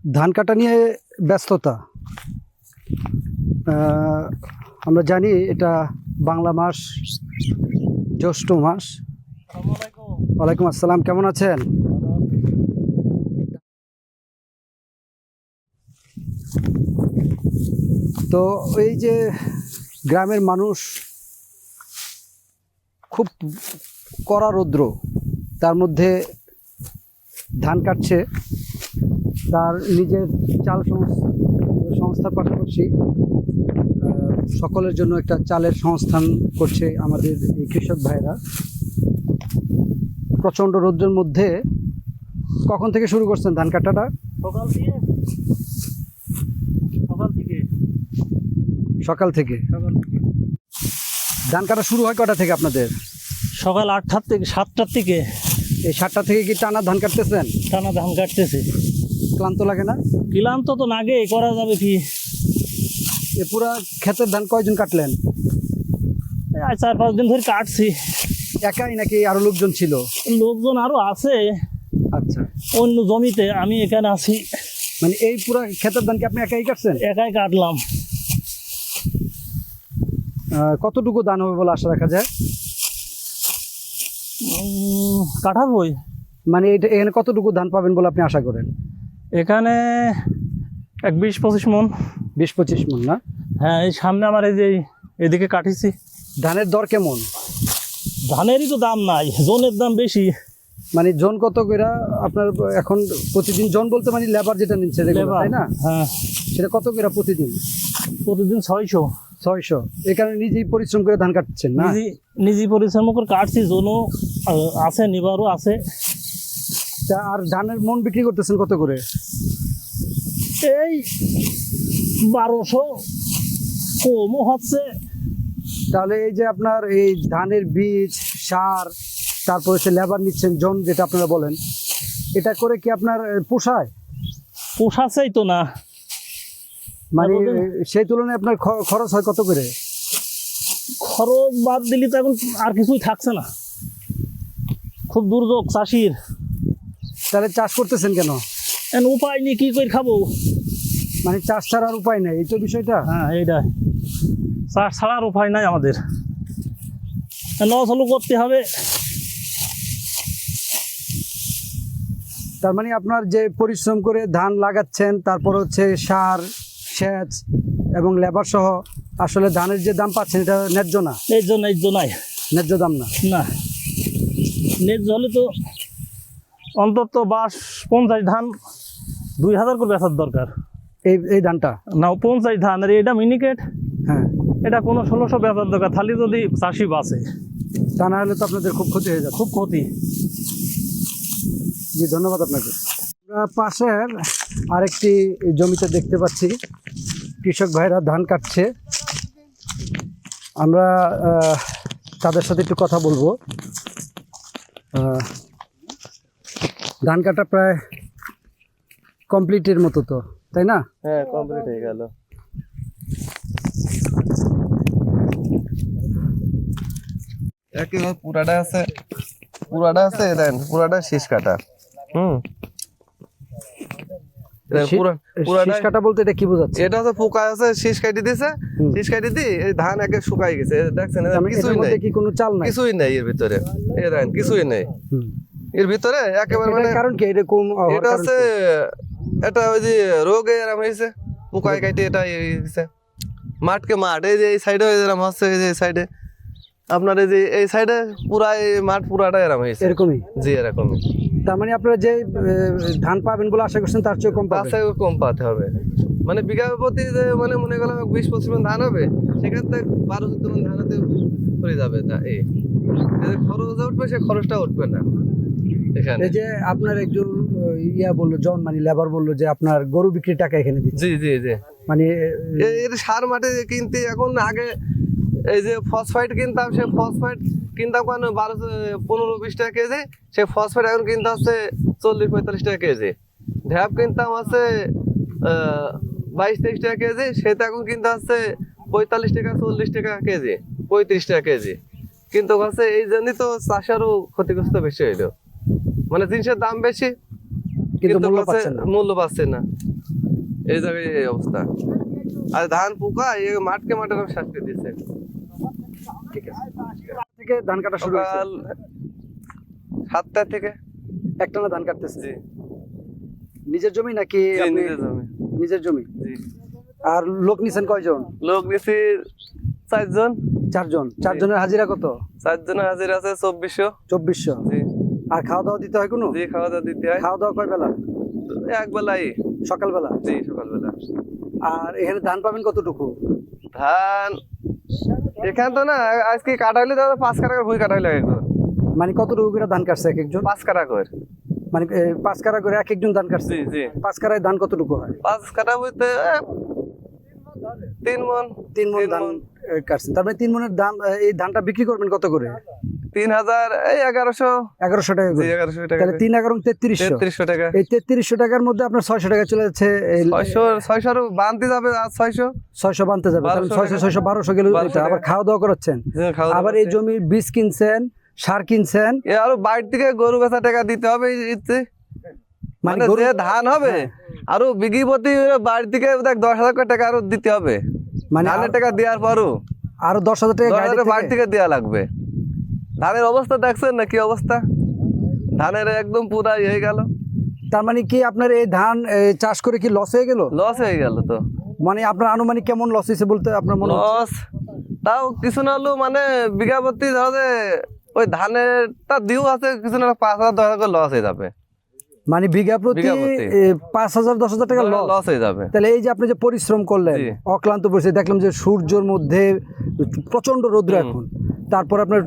ধান কাটা নিয়ে ব্যস্ততা। আমরা জানি এটা বাংলা মাস, জ্যৈষ্ঠ মাস। ওয়ালাইকুম আসসালাম, কেমন আছেন? তো এই যে গ্রামের মানুষ, খুব কড়া রৌদ্র, তার মধ্যে ধান কাটছে, তার নিজের চাল সংস্থার পাশাপাশি সকলের জন্য একটা চালের সংস্থান করছে আমাদের এই কৃষক ভাইরা। প্রচণ্ড রৌদ্রের মধ্যে কখন থেকে শুরু করছেন ধান কাটাটা? সকাল থেকে। ধান কাটা শুরু হয় কটা থেকে আপনাদের? সকাল 8টার থেকে 7টার থেকে। এই 7টা থেকে কি টানা ধান কাটতেছেন? টানা ধান কাটতেছে। ক্লান্ত লাগে না? ক্লান্ত তো নাগে, করা যাবে কি? এ পুরা ক্ষেতের ধান কয়জন কাটলেন? 4-5 দিন ধরে কাটছি। একাই নাকি আরো লোকজন ছিল? লোকজন আরো আছে আচ্ছা, অন্য জমিতে, আমি এখানে আছি। মানে এই পুরা ক্ষেতের ধান কি আপনি একাই কাটছেন? একাই কাটলাম। কতটুকু ধান হবে বলে আশা রাখা যায়? কাটাবই। মানে এটা এখানে কতটুকু ধান পাবেন বলে আপনি আশা করেন? এখানে 20-25 মন। 20-25 মন না? হ্যাঁ, এই সামনে আমার এই যে এদিকে কাটিছি। ধানের দর কেমন? ধানেরই তো দাম নাই, জনের দাম বেশি। মানে জন কত করে আপনার এখন প্রতিদিন? জন বলতে মানে লেবার যেটা নিচ্ছে, তাই না? হ্যাঁ, সেটা কত করে প্রতিদিন? প্রতিদিন 600। 600। এই কারণে নিজেই পরিশ্রম করে ধান কাটছেন না? নিজেই পরিশ্রম করে কাটছি, জনও আছে, নিবারও আছে। তা আর ধানের মন বিক্রি করতেছেন কত করে? এই 1200 কমও হচ্ছে। তাহলে এই যে আপনার এই ধানের বীজ, সার, তারপর হচ্ছে লেবার নিচ্ছেন, জন যেটা আপনারা বলেন, এটা করে কি আপনার পোষায়? পোষাছেই তো না। মানে সেই তুলনায় আপনার খরচ হয় কত করে? খরচ বাদ দিলে তো এখন আর কিছুই থাকছে না, খুব দুর্যোগ চাষির। তাহলে চাষ করতেছেন কেন? এখন উপায় নেই, কি করে খাবো? মানে চাষ ছাড়া আর উপায় নেই, এই তো বিষয়টা। হ্যাঁ, এইটাই, চাষ ছাড়ার উপায় নাই আমাদের, নচলও করতে হবে। তার মানে আপনার যে পরিশ্রম করে ধান লাগাচ্ছেন, তারপর হচ্ছে সার, সেচ এবং লেবার সহ আসলে ধানের যে দাম পাচ্ছেন এটা ন্যায্য না? ন্যায্য নাই, ন্যায্য দাম না। না, ন্যায্য হলে তো অন্তত 50 ধান 2000 করে বেচার দরকার। এই ধানটা না, 50 ধান, আর এটা মিনিকেট। হ্যাঁ, এটা কোনো 1600 বেচার দরকার, তাহলে যদি চাষি বাঁচে। তা না হলে তো আপনাদের খুব ক্ষতি হয়ে যাবে। খুব ক্ষতি। জি, ধন্যবাদ আপনাকে। আমরা পাশের আরেকটি জমিতে দেখতে পাচ্ছি কৃষক ভাইরা ধান কাটছে। আমরা তাদের সাথে একটু কথা বলবো। ধান কাটা প্রায় কমপ্লিটের মতো তো, তাই না? হ্যাঁ, কমপ্লিট হয়ে গেল। একেবারে পুরাটা আছে দেন, পুরাটা শীষ কাটা। শীষ কাটা বলতে এটা কি বোঝাচ্ছে? এটা হচ্ছে পোকা আছে, শীষ কাটি দিছে, শীষ কাটি দি এই ধান একে শুকাই গেছে, দেখছেন? কিছুই নাই, কি কোনো চাল নাই? কিছুই নাই এর ভিতরে, এই দেন কিছুই নেই এর ভিতরে একেবারে। মানে কারণ কি এরকম? এটা হচ্ছে এটা ওই যে রোগে এরম হয়েছে, পোকায় কাটে এটা হয়েছে। মাঠকে মাঠ, এই যে এই সাইডে এরম হচ্ছে, এই যে এই সাইডে আপনার এই সাইডে পুরা এই মাঠ পুরাটা এরম হয়েছে। এরকমই? জি, এরকমই। তার মানে আপনারা যে ধান পাবেন বলে আশা করছেন তার চেয়ে কম পাবেন? কম পাতে হবে। মানে বিঘা প্রতি যে মানে মনে করলাম 20-25 মণ ধান হবে, সেখান থেকে 12-14 মণ ধানতে পড়ে যাবে। তা এই খরচ উঠবে, সে খরচটা উঠবে না এখানে। এই যে আপনার একজন বললো, জন মানে লেবার বললো যে আপনার গরু বিক্রির টাকা এখানে দিচ্ছে। জি জি জি। মানে এর সার মাঠে কিনতে এখন আগে এই যে ফসফাইট কিনতাম, সে ফসফাইট কিনতাম কেন 15-20 টাকা কেজি, সে ফসফাইট এখন কিনতে হচ্ছে 40-45 টাকা কেজি। ঢ্যাপ কিনতাম হচ্ছে 22-23 টাকা কেজি, সেটা এখন কিনতে হচ্ছে 45 টাকা, 40 টাকা কেজি, 35 টাকা কেজি। কিন্তু হচ্ছে এই জন্যই তো চাষারও ক্ষতিগ্রস্ত বেশি হইলো, মানে জিনিসের দাম বেশি, কিন্তু মূল্য হচ্ছে পাচ্ছেন না। মূল্য পাচ্ছে না, এই জায়গায় এই অবস্থা। আর ধান পোকা এই মাঠকে মাঠে শেষ করে দিচ্ছে। ঠিক আছে, থেকে ধান কাটা শুরু হয়েছে, সকাল 7টা থেকে। একটানা ধান কাটতেছে। জি নিজের জমি নাকি জি, আপনি? নিজের জমি। নিজের জমি। জি আর লোক নিছেন কয়জন? লোক নিছি 4 জন। 4 জন। 4 জনের হাজিরা কত? 4 জনের হাজিরা আছে 2400। 2400। জি আর খাওয়া দাওয়া দিতে হয় কোনো? জি, খাওয়া দাওয়া দিতে হয় খাওয়া দাওয়া কয় বেলা? এক বেলাই। সকালবেলা। জি সকালবেলা। আর এখানে ধান পাবেন কতটুকু? ধান এখান তো না, আজকে কাটাইলে তো 5 কাটা করে ভুই কাটাইলে একজন। মানে কতটুকু করে ধান কাটছে এক একজন? 5 কাটা করে। মানে 5 কারা করে এক একজন ধান কাটছে। জি জি, 5 কারায় ধান কতটুকু হয়? 5 কাটা বলতে 3 মণ। 3 মণ ধান কাটছেন। তার মানে 3 মণের ধান, এই ধানটা বিক্রি করবেন কত করে? 3000, এই 1100। 1100 টাকা জি করে। 1100 টাকা। তাহলে 3 11 3300। 3300 টাকা। এই 3300 টাকার মধ্যে আপনার 600 টাকা চলে যাচ্ছে। 600 বানতে যাবে আর 600। 600 বানতে যাবে, তাহলে 600 600 1200 গেল। 1200 এটা আবার খাওয়া দাওয়া করাচ্ছেন, আবার এই জমির বীজ কিনছেন, সার কিনছেন। এ আরো বাইরে থেকে গরু বেচা টাকা দিতে হবে ইচ্ছে। মানে গরু- যে ধান হবে আরো বিঘি প্রতি বাড়ি থেকে দেখ 10,000 করে টাকা আরো দিতে হবে। মানে ধানের টাকা দেওয়ার পরও আরো 10,000 টাকা 10,000 গাড়ি বাড়ি থেকে দেওয়া লাগবে। ধানের অবস্থা দেখছেন না কি অবস্থা? ধানের একদম পুরা হয়ে গেল। তার মানে কি আপনার এই ধান চাষ করে কি লস হয়ে গেল? লস হয়ে গেল তো। মানে আপনার আনুমানিক কেমন লস হয়েছে বলতে আপনার মনে হচ্ছে? লস তাও কিছু না হলেও মানে বিঘা প্রতি ধরো যে ওই ধানেরটা দিও আছে কিছু না 5,000 10,000 করে লস হয়ে যাবে। মানে বিঘা প্রতি বিঘা প্রতি। 5,000 10,000 টাকা লস। লস হয়ে যাবে। তাহলে এই যে আপনি যে পরিশ্রম করলেন, জি। অক্লান্ত পরিশ্রম, দেখলাম যে সূর্যের মধ্যে প্রচন্ড রৌদ্র এখন, তারপর আপনার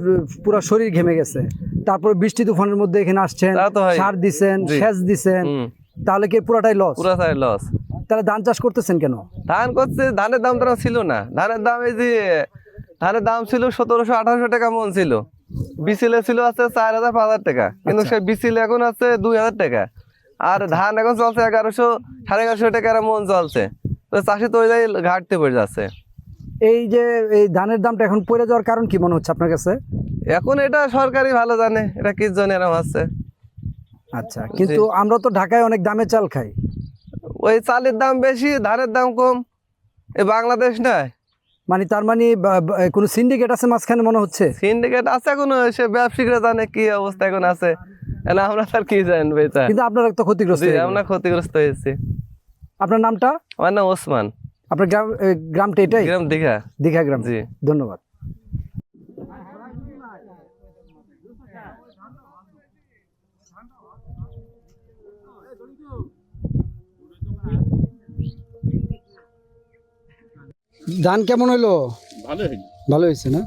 পুরো শরীর ঘেমে গেছে, তারপর বৃষ্টি তুফানের মধ্যে এখানে আসছেন, তা তো হয়। সার দিছেন, জি। সেচ দিছেন, হুম। তাহলে কি পুরাটাই লস? পুরা সাই লস। তাহলে ধান চাষ করতেছেন কেন? ধান করছে, ধানের দাম তো ছিল না। ধানের দাম এই যে ধানের দাম ছিল 1700-1800 টাকা মন ছিল। বিসিলে ছিল আছে 4,000 5,000 টাকা, কিন্তু আচ্ছা। সেই বিসিলে এখন আছে 2,000 টাকা। আর ধান এখন চলছে 1100 1150 টাকা মন চলছে। তো চাষি তো ওই জায়গায় ঘাটতে পড়ে যাচ্ছে। এই যে এই ধানের দামটা এখন পড়ে যাওয়ার কারণ কি মনে হচ্ছে আপনার কাছে? এখন এটা সরকারি ভালো জানে এটা কি জন্য এরকম হচ্ছে। আচ্ছা, কিন্তু আমরা তো ঢাকায় অনেক দামে চাল খাই। ওই চালের দাম বেশি, ধানের দাম কম। এই বাংলাদেশ নয়, মানে তার মানে কোনো সিন্ডিকেট আছে মাঝখানে মনে হচ্ছে। সিন্ডিকেট আছে কোনো, সে ব্যবসায়ীরা জানে কি অবস্থা এখন আছে। না আমরা তার কি জানবো এটা। কিন্তু আপনারা তো ক্ষতিগ্রস্ত জি হয়ে গেলেন। আমরা ক্ষতিগ্রস্ত হয়েছি। আপনার নামটা? আমার নাম ওসমান। আপনার গ্রামটা এটাই? গ্রাম দীঘা। দীঘা গ্রাম। জি। ধন্যবাদ। ধান কেমন হইলো? ভালো হয়েছে না?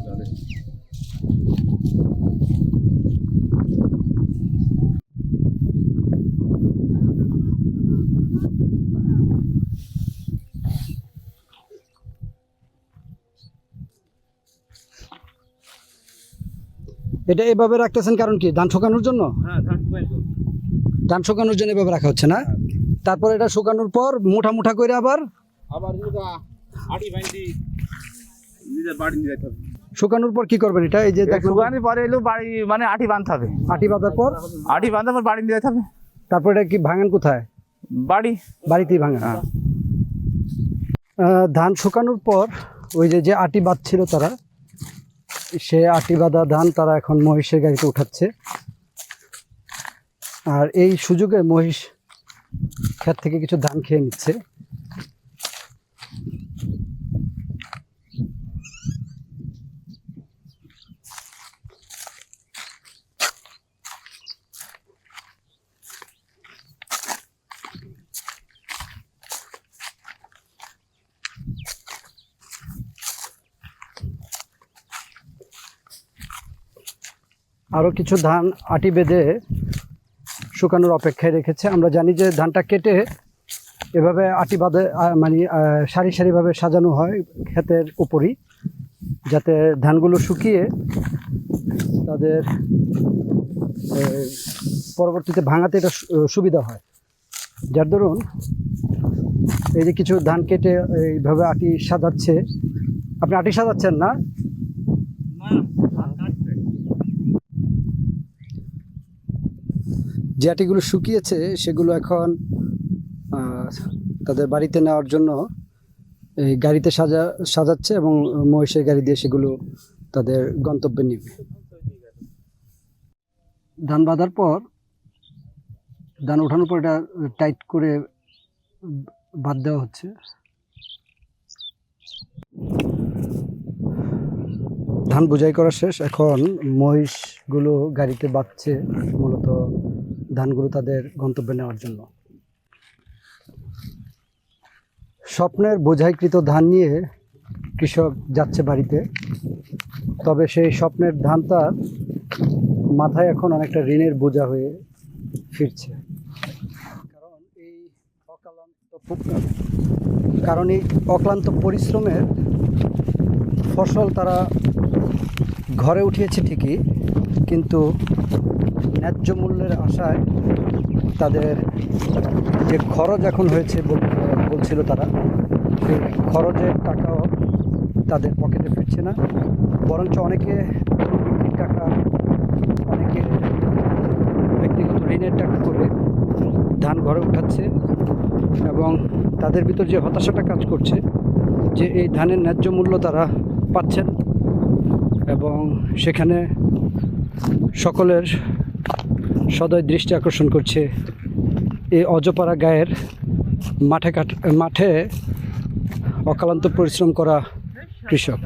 এটা এভাবে রাখতেছেন কারণ কি? ধান শুকানোর জন্য? ধান শুকানোর জন্য এভাবে রাখা হচ্ছে না? তারপর এটা শুকানোর পর মুঠা মুঠা করে আবার শুকানোর পর কি করবেন এটা? এই যে দেখুন, শুকানি পরে এলো বাড়ি মানে আটি বাঁধতে হবে। আটি বাঁধার পর আটি বাঁধার পর বাড়ি নিয়ে যেতে হবে। তারপর এটা কি ভাঙান কোথায়? বাড়ি বাড়িতেই ভাঙান। ধান শুকানোর পর ওই যে আটি বাঁধছিল তারা, সে আটি বাঁধা ধান তারা এখন মহিষের গাড়িতে উঠাচ্ছে। আর এই সুযোগে মহিষ ক্ষেত থেকে কিছু ধান খেয়ে নিচ্ছে। আরও কিছু ধান আটি বেঁধে শুকানোর অপেক্ষায় রেখেছে। আমরা জানি যে ধানটা কেটে এভাবে আটি বাঁধে, মানে সারি সারিভাবে সাজানো হয় ক্ষেতের উপরই, যাতে ধানগুলো শুকিয়ে তাদের পরবর্তীতে ভাঙাতে এটা সুবিধা হয়। যার দরুন এই যে কিছু ধান কেটে এইভাবে আটি সাজাচ্ছে। আপনি আটি সাজাচ্ছেন না? যে আটিগুলো শুকিয়েছে সেগুলো এখন তাদের বাড়িতে নেওয়ার জন্য এই গাড়িতে সাজাচ্ছে এবং মহিষের গাড়ি দিয়ে সেগুলো তাদের গন্তব্যে নেবে। ধান বাঁধার পর, ধান ওঠানোর পর এটা টাইট করে বাঁধ দেওয়া হচ্ছে। ধান বোঝাই করা শেষ, এখন মহিষগুলো গাড়িতে বাঁধছে মূলত ধানগুলো তাদের গন্তব্যে নেওয়ার জন্য। স্বপ্নের বোঝাইকৃত ধান নিয়ে কৃষক যাচ্ছে বাড়িতে, তবে সেই স্বপ্নের ধান তার মাথায় এখন অনেকটা ঋণের বোঝা হয়ে ফিরছে। কারণ এই অক্লান্ত পরিশ্রমের ফসল তারা ঘরে উঠিয়েছে ঠিকই, কিন্তু ন্যায্য মূল্যের আশায় তাদের যে খরচ এখন হয়েছে বলছিল তারা, সেই খরচের টাকাও তাদের পকেটে ফিরছে না, বরঞ্চ অনেকে গরু বিক্রির টাকা, অনেকে ব্যক্তিগত ঋণের টাকা করে ধান ঘরে উঠাচ্ছে এবং তাদের ভিতর যে হতাশাটা কাজ করছে যে এই ধানের ন্যায্য মূল্য তারা পাচ্ছেন, এবং সেখানে সকলের সদয় দৃষ্টি আকর্ষণ করছে এই অজপাড়া গায়ের মাঠে অক্লান্ত পরিশ্রম করা কৃষক।